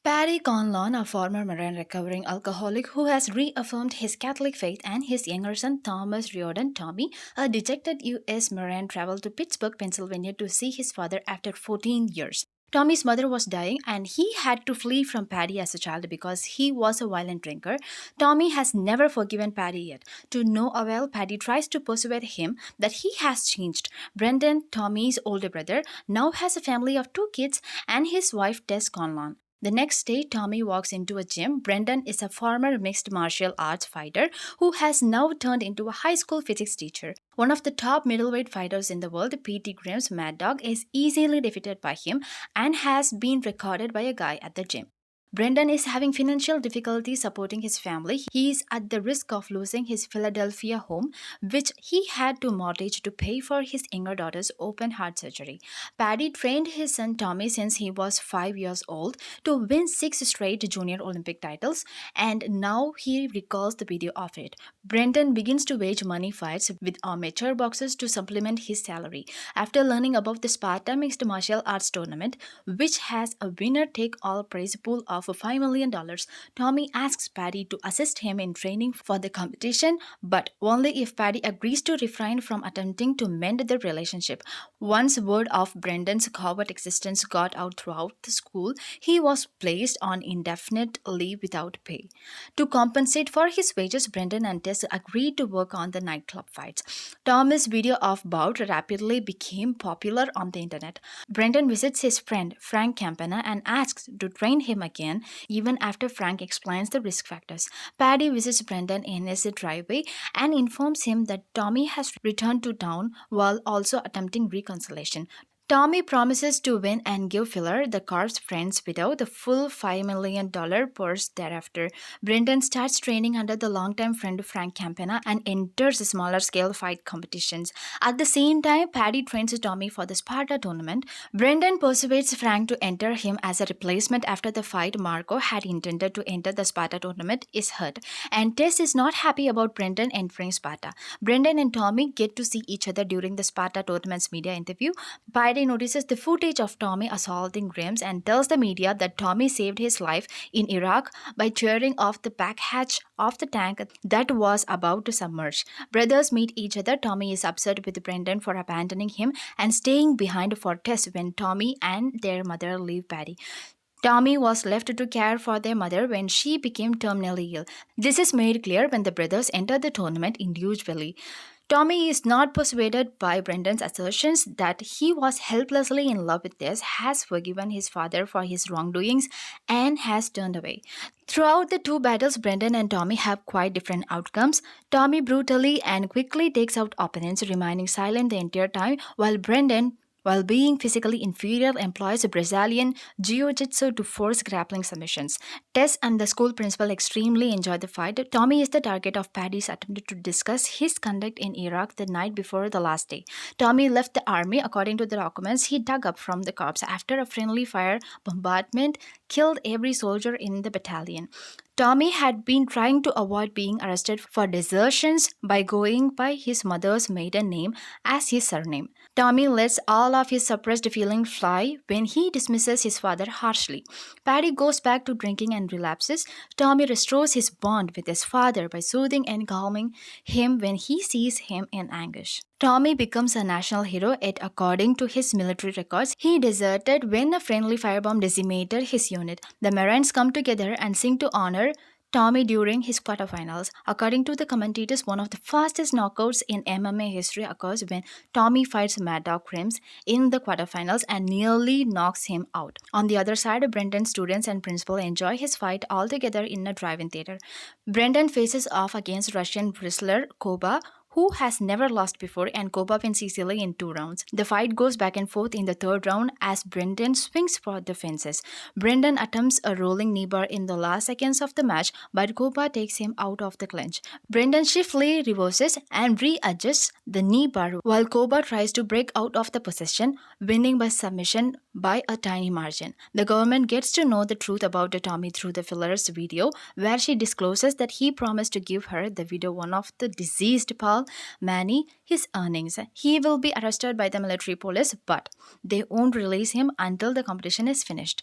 Paddy Conlon, a former Marine recovering alcoholic who has reaffirmed his Catholic faith, and his younger son Thomas Riordan Tommy, a dejected U.S. Marine, traveled to Pittsburgh, Pennsylvania to see his father after 14 years. Tommy's mother was dying and he had to flee from Paddy as a child because he was a violent drinker. Tommy has never forgiven Paddy yet. To no avail, Paddy tries to persuade him that he has changed. Brendan, Tommy's older brother, now has a family of two kids and his wife Tess Conlon. The next day, Tommy walks into a gym. Brendan is a former mixed martial arts fighter who has now turned into a high school physics teacher. One of the top middleweight fighters in the world, P.T. Graham's Mad Dog, is easily defeated by him and has been recorded by a guy at the gym. Brendan is having financial difficulty supporting his family. He is at the risk of losing his Philadelphia home, which he had to mortgage to pay for his younger daughter's open heart surgery. Paddy trained his son Tommy since he was 5 years old to win 6 straight junior Olympic titles, and now he recalls the video of it. Brendan begins to wage money fights with amateur boxers to supplement his salary. After learning about the Sparta Mixed Martial Arts Tournament, which has a winner take all prize pool of $5 million, Tommy asks Paddy to assist him in training for the competition, but only if Paddy agrees to refrain from attempting to mend the relationship. Once word of Brendan's covert existence got out throughout the school, he was placed on indefinite leave without pay. To compensate for his wages, Brendan and Tess agreed to work on the nightclub fights. Tommy's video of bout rapidly became popular on the internet. Brendan visits his friend Frank Campana and asks to train him again, even after Frank explains the risk factors. Paddy visits Brendan in his driveway and informs him that Tommy has returned to town while also attempting reconciliation. Tommy promises to win and give Filler, the corpse friend's widow, the full $5 million purse thereafter. Brendan starts training under the longtime friend Frank Campana and enters smaller scale fight competitions. At the same time, Paddy trains Tommy for the Sparta tournament. Brendan persuades Frank to enter him as a replacement after the fight Marco had intended to enter the Sparta tournament is hurt, and Tess is not happy about Brendan entering Sparta. Brendan and Tommy get to see each other during the Sparta tournament's media interview. Paddy notices the footage of Tommy assaulting Grimes and tells the media that Tommy saved his life in Iraq by tearing off the back hatch of the tank that was about to submerge. Brothers meet each other. Tommy is upset with Brendan for abandoning him and staying behind for Tess when Tommy and their mother leave Paddy. Tommy was left to care for their mother when she became terminally ill. This is made clear when the brothers enter the tournament individually. Tommy is not persuaded by Brendan's assertions that he was helplessly in love with Tess, has forgiven his father for his wrongdoings, and has turned away. Throughout the two battles, Brendan and Tommy have quite different outcomes. Tommy brutally and quickly takes out opponents, remaining silent the entire time, while being physically inferior, employs Brazilian jiu-jitsu to force grappling submissions. Tess and the school principal extremely enjoy the fight. Tommy is the target of Paddy's attempt to discuss his conduct in Iraq the night before the last day. Tommy left the army. According to the documents he dug up from the corpse after a friendly fire bombardment killed every soldier in the battalion. Tommy had been trying to avoid being arrested for desertions by going by his mother's maiden name as his surname. Tommy lets all of his suppressed feelings fly when he dismisses his father harshly. Paddy goes back to drinking and relapses. Tommy restores his bond with his father by soothing and calming him when he sees him in anguish. Tommy becomes a national hero, yet according to his military records, he deserted when a friendly firebomb decimated his unit. The Marines come together and sing to honor Tommy during his quarterfinals. According to the commentators, one of the fastest knockouts in MMA history occurs when Tommy fights Mad Dog Crims in the quarterfinals and nearly knocks him out. On the other side, Brendan's students and principal enjoy his fight all together in a drive-in theater. Brendan faces off against Russian wrestler Koba, who has never lost before, and Koba wins easily in 2 rounds. The fight goes back and forth in the third round as Brendan swings for the fences. Brendan attempts a rolling knee bar in the last seconds of the match, but Koba takes him out of the clinch. Brendan swiftly reverses and readjusts the knee bar while Koba tries to break out of the possession, winning by submission by a tiny margin. The government gets to know the truth about Tommy through the Filler's video, where she discloses that he promised to give her, the widow one of the deceased Paul Manny, his earnings. He will be arrested by the military police, but they won't release him until the competition is finished.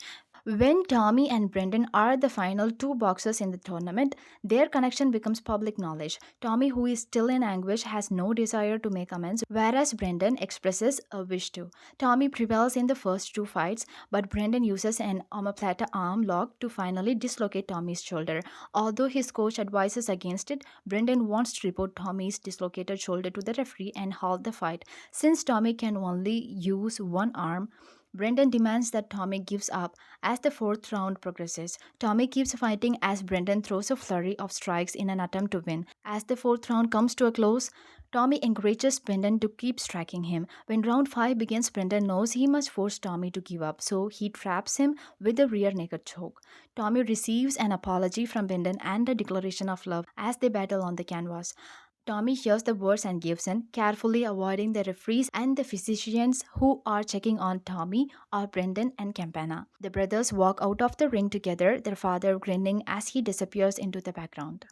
When Tommy and Brendan are the final two boxers in the tournament, their connection becomes public knowledge. Tommy, who is still in anguish, has no desire to make amends, whereas Brendan expresses a wish to. Tommy prevails in the first two fights, but Brendan uses an omoplata arm lock to finally dislocate Tommy's shoulder. Although his coach advises against it, Brendan wants to report Tommy's dislocated shoulder to the referee and halt the fight. Since Tommy can only use one arm, Brendan demands that Tommy gives up as the fourth round progresses. Tommy keeps fighting as Brendan throws a flurry of strikes in an attempt to win. As the fourth round comes to a close, Tommy encourages Brendan to keep striking him. When round 5 begins, Brendan knows he must force Tommy to give up, so he traps him with a rear naked choke. Tommy receives an apology from Brendan and a declaration of love as they battle on the canvas. Tommy hears the words and gives in, carefully avoiding the referees and the physicians who are checking on Tommy are Brendan and Campana. The brothers walk out of the ring together, their father grinning as he disappears into the background.